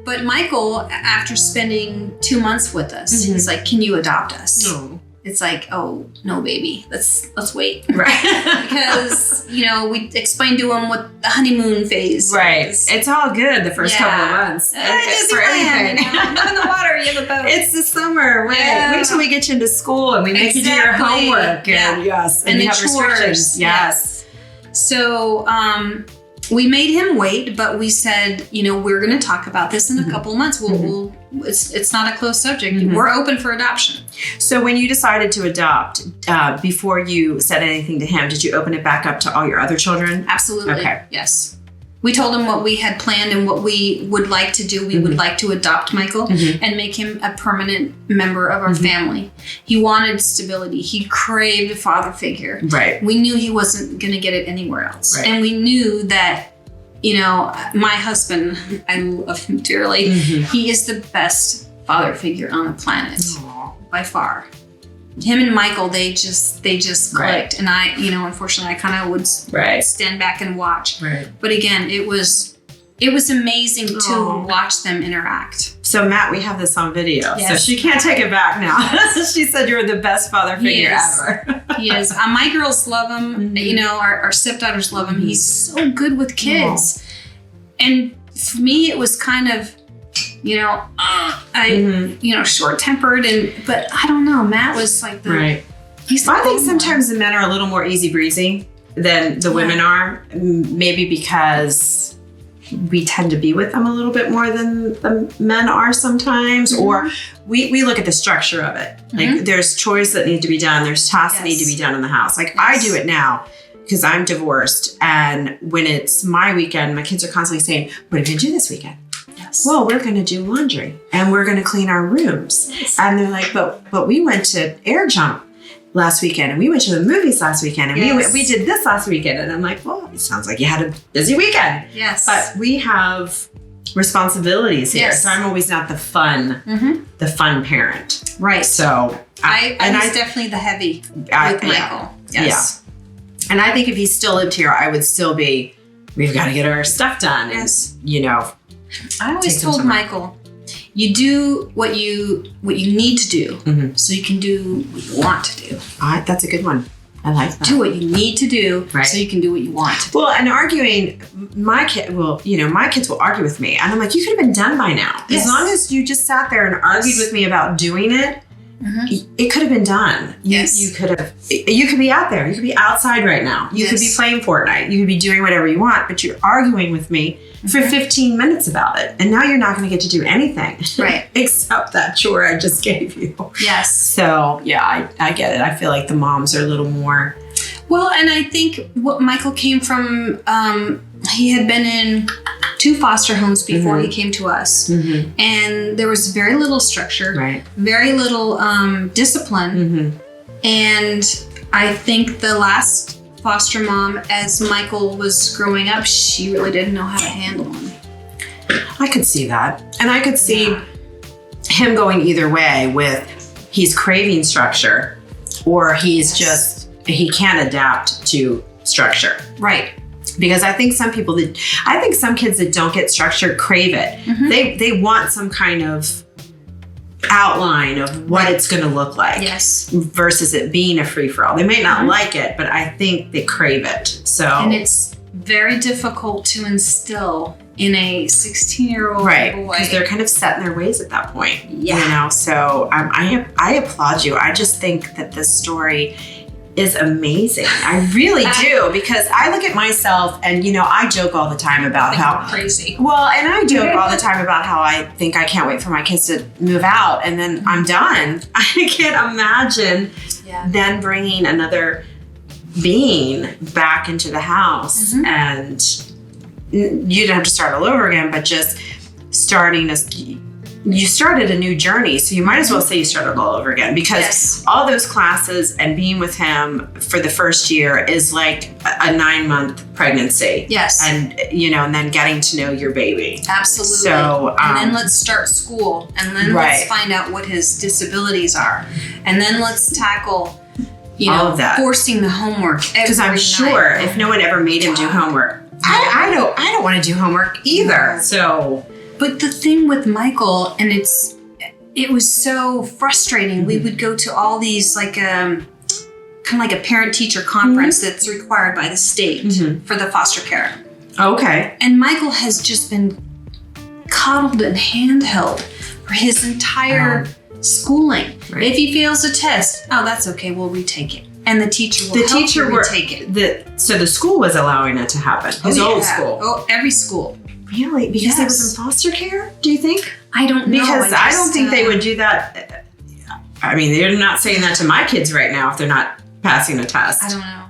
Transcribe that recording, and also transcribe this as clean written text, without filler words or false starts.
But Michael, after spending 2 months with us, he's like, "Can you adopt us?" Oh. It's like, "Oh no, baby, let's wait." Right. Because we explained to him what the honeymoon phase Right. is. It's all good the first couple of months. It's for anything. Live in the water, you have a boat. It's the summer. Wait, Yeah. wait till we get you into school and we make you do your homework. And yes. And you the have restrictions. chores. Yes. So we made him wait, but we said, we're going to talk about this in a couple of months. It's not a closed subject. We're open for adoption. So when you decided to adopt, before you said anything to him, did you open it back up to all your other children? Absolutely. Okay. Yes. We told him what we had planned and what we would like to do. We would like to adopt Michael and make him a permanent member of our family. He wanted stability. He craved a father figure. Right. We knew he wasn't going to get it anywhere else. Right. And we knew that, my husband, I love him dearly. He is the best father figure on the planet. Aww. By far. Him and Michael, they just clicked. Right. And I, unfortunately, I kind of would stand back and watch. Right. But again, it was amazing to watch them interact. So Matt, we have this on video, Yes. so she can't take it back now. She said you're the best father figure ever. He is. My girls love him. Our stepdaughters love him. He's so good with kids. And for me, it was kind of, short-tempered, but I don't know. Matt was like the Right. He's the I think calm sometimes the men are a little more easy breezy than the women are, maybe because we tend to be with them a little bit more than the men are sometimes, or we look at the structure of it. Like there's chores that need to be done. There's tasks that need to be done in the house. Like I do it now because I'm divorced. And when it's my weekend, my kids are constantly saying, "What are you going to do this weekend?" Yes. Well, we're going to do laundry and we're going to clean our rooms. Yes. And they're like, but we went to air jump last weekend and we went to the movies last weekend and we did this last weekend. And I'm like, well, it sounds like you had a busy weekend. Yes. But we have responsibilities here. Yes. So I'm always not the fun parent. Right. So I was definitely the heavy with Michael. Yes. Yeah. And I think if he still lived here, I would still be, we've got to get our stuff done. Yes. And, I always told Michael, you do what you need to do so you can do what you want to do. That's a good one. I like that. Do what you need to do so you can do what you want to do. Well, and arguing, my kids will argue with me. And I'm like, you could have been done by now. Yes. As long as you just sat there and argued with me about doing it, it could have been done. Yes. You could be out there. You could be outside right now. You could be playing Fortnite. You could be doing whatever you want, but you're arguing with me for 15 minutes about it. And now you're not going to get to do anything. Right. Except that chore I just gave you. Yes. So, yeah, I get it. I feel like the moms are a little more. Well, and I think what Michael came from, he had been in 2 foster homes before he came to us. And there was very little structure, very little discipline. And I think the last foster mom, as Michael was growing up, she really didn't know how to handle him. I could see that. And I could see him going either way with he's craving structure or he's he can't adapt to structure. Right. Because I think some kids that don't get structure crave it. They want some kind of outline of what it's going to look like. Yes. Versus it being a free-for-all. They may not like it, but I think they crave it. So. And it's very difficult to instill in a 16-year-old boy. Because they're kind of set in their ways at that point. Yeah. So I applaud you. I just think that this story is amazing. I really do, because I look at myself and, I joke all the time about how crazy. Well, and I joke all the time about how I think I can't wait for my kids to move out and then I'm done. I can't imagine then bringing another being back into the house and you don't have to start all over again, but just you started a new journey, so you might as well say you started all over again, because all those classes and being with him for the first year is like a 9-month pregnancy. Yes. And, and then getting to know your baby. Absolutely. So, and then let's start school, and then let's find out what his disabilities are, and then let's tackle, all of that. Forcing the homework. Because I'm sure if no one ever made him do homework, I don't want to do homework either. So. But the thing with Michael, and it was so frustrating. We would go to all these kind of like a parent-teacher conference that's required by the state for the foster care. Okay. And Michael has just been coddled and handheld for his entire schooling. Right. If he fails a test, that's okay, we'll retake it. And the teacher will retake it. So the school was allowing it to happen. His old school. Oh, every school. Really? Because he was in foster care, do you think? I don't know. Because I don't think they would do that. I mean, they're not saying that to my kids right now if they're not passing a test. I don't know.